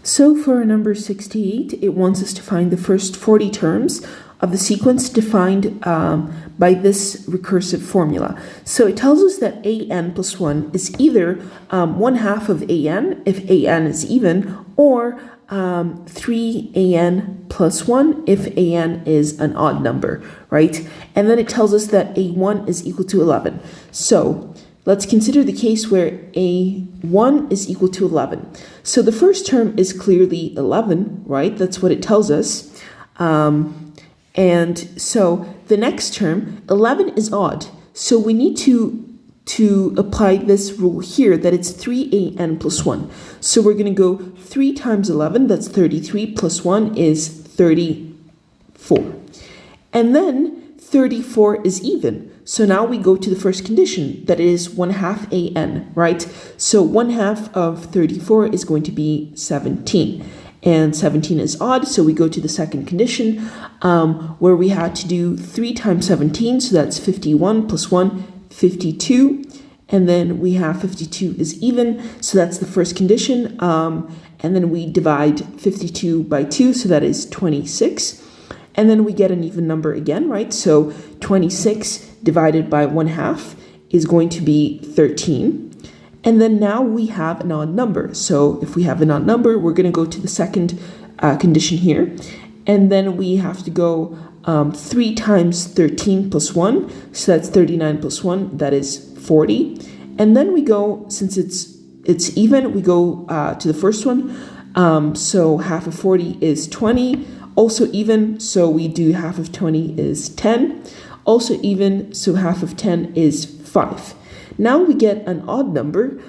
So for our number 68, it wants us to find the first 40 terms of the sequence defined by this recursive formula. So it tells us that an+1 is either 1/2 of an if an is even, or 3an+1 if an is an odd number, right? And then it tells us that a1 is equal to 11. So let's consider the case where a1 is equal to 11. So the first term is clearly 11, right? That's what it tells us. And so the next term, 11 is odd. So we need to apply this rule here that it's 3an+1. So we're going to go 3 times 11, that's 33, plus 1 is 34. And then 34 is even. So now we go to the first condition, that is 1/2 an, right? So 1/2 of 34 is going to be 17. And 17 is odd, so we go to the second condition, where we had to do 3 times 17, so that's 51 plus 1, 52. And then we have 52 is even, so that's the first condition. And then we divide 52 by 2, so that is 26. And then we get an even number again, right? So 26 divided by 1/2 is going to be 13. And then now we have an odd number. So if we have an odd number, we're going to go to the second condition here. And then we have to go 3 times 13 plus 1. So that's 39 plus 1. That is 40. And then we go, since it's even, we go to the first one. So half of 40 is 20. Also even, so we do half of 20 is 10. Also even, so half of 10 is 5. Now we get an odd number,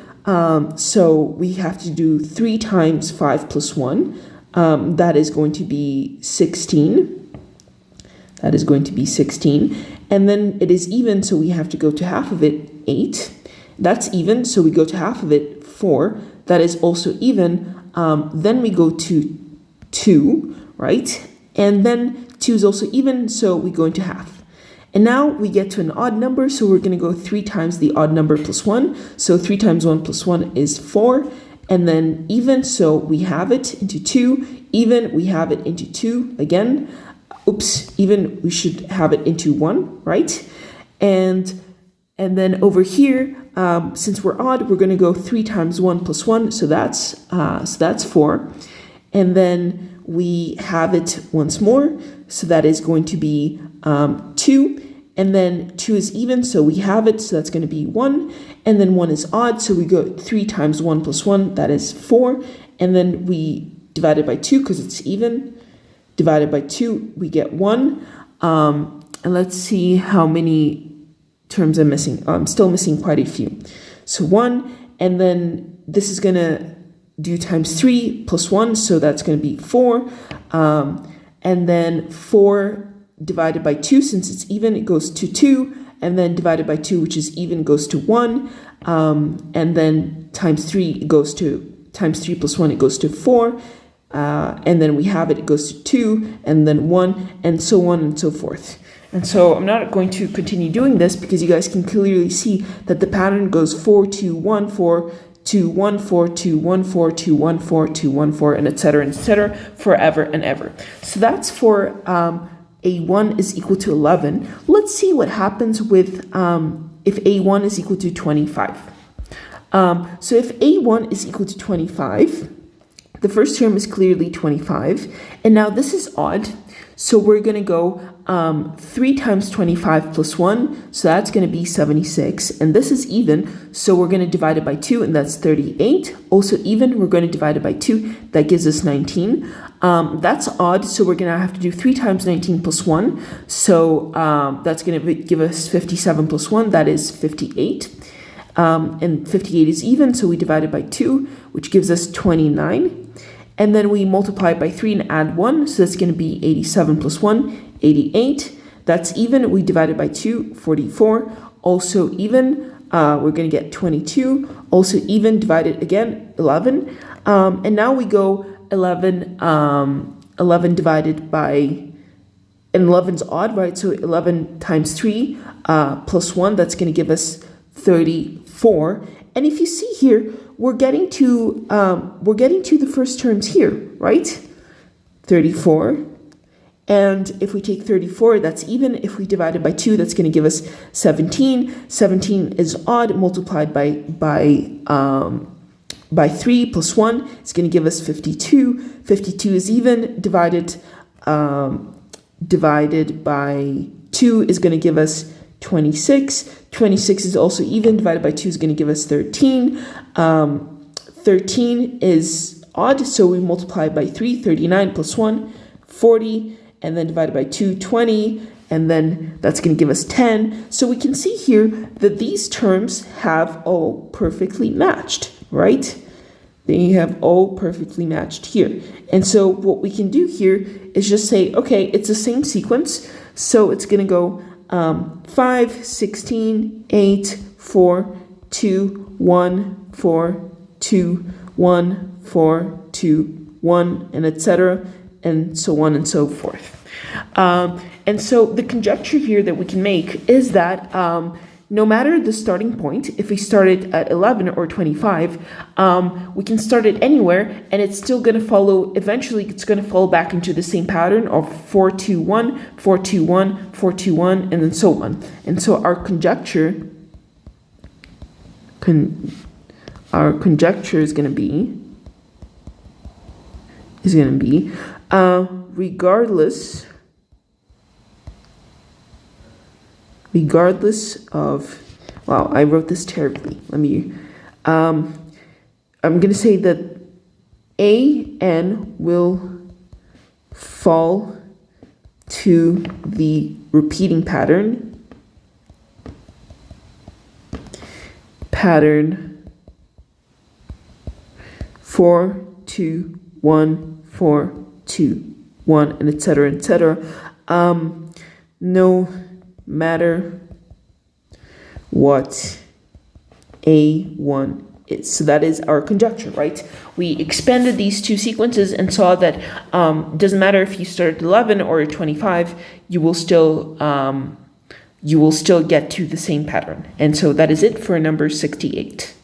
so we have to do 3 times 5 plus 1. That is going to be 16. That is going to be 16. And then it is even, so we have to go to half of it, 8. That's even, so we go to half of it, 4. That is also even. Then we go to 2, right? And then 2 is also even, so we go into half. And now we get to an odd number, so we're going to go 3 times the odd number plus 1. So 3 times 1 plus 1 is 4. And then even, so we have it into 2. Even, we have it into 2 again. Oops, even, we should have it into 1, right? And then over here, since we're odd, we're going to go 3 times 1 plus 1. So that's 4. And then we have it once more. So that is going to be 2. And then 2 is even, so we have it, so that's going to be 1. And then 1 is odd, so we go 3 times 1 plus 1, that is 4. And then we divide it by 2 because it's even. Divided by 2, we get 1. And let's see how many terms I'm missing. I'm still missing quite a few. So 1, and then this is going to do times 3 plus 1, so that's going to be 4. And then 4 divided by 2, since it's even, it goes to 2, and then divided by 2, which is even, goes to 1, and then times 3, it goes to, times 3 plus 1, it goes to 4, and then we have it, it goes to 2, and then 1, and so on and so forth. And so I'm not going to continue doing this because you guys can clearly see that the pattern goes 4, 2, 1, 4, 2, 1, 4, 2, 1, 4, 2, 1, 4, 2, 1, 4, and etc., forever and ever. So that's for a1 is equal to 11. Let's see what happens with if a1 is equal to 25. So if a1 is equal to 25, the first term is clearly 25. And now this is odd. So we're going to go 3 times 25 plus 1. So that's going to be 76. And this is even. So we're going to divide it by 2, and that's 38. Also even, we're going to divide it by 2. That gives us 19. That's odd, so we're going to have to do 3 times 19 plus 1. So that's going to give us 57 plus 1. That is 58. And 58 is even, so we divide it by 2, which gives us 29. And then we multiply it by 3 and add 1, so that's going to be 87 plus 1, 88. That's even, we divide it by 2, 44. Also even, we're going to get 22. Also even, divided again, 11. And now we go 11 divided by, and 11's odd, right? So 11 times 3 plus 1, that's going to give us 34. And if you see here, we're getting to the first terms here, right? 34. And if we take 34, that's even. If we divide it by 2, that's going to give us 17. 17 is odd, multiplied by 3 plus 1 is going to give us 52. 52 is even, divided by 2 is going to give us 26. 26 is also even, divided by 2 is going to give us 13. 13 is odd, so we multiply by 3, 39 plus 1, 40, and then divided by 2, 20, and then that's going to give us 10. So we can see here that these terms have all perfectly matched, right? They have all perfectly matched here. And so what we can do here is just say, okay, it's the same sequence, so it's going to go 5, 16, 8, 4, 2, 1, 4, 2, 1, 4, 2, 1, and etc., and so on and so forth. And so the conjecture here that we can make is that no matter the starting point, if we started at 11 or 25, we can start it anywhere, and it's still going to follow, eventually it's going to fall back into the same pattern of 4, 2, 1, 4, 2, 1, 4, 2, 1, and then so on. And so our conjecture is going to be regardless of, wow, I wrote this terribly. I'm going to say that an will fall to the repeating pattern 4, 2, 1, 4, 2, 1, and etc., etc., no matter what A1 is. So that is our conjecture, right? We expanded these two sequences and saw that doesn't matter if you start at 11 or 25, you will still get to the same pattern. And so that is it for number 68.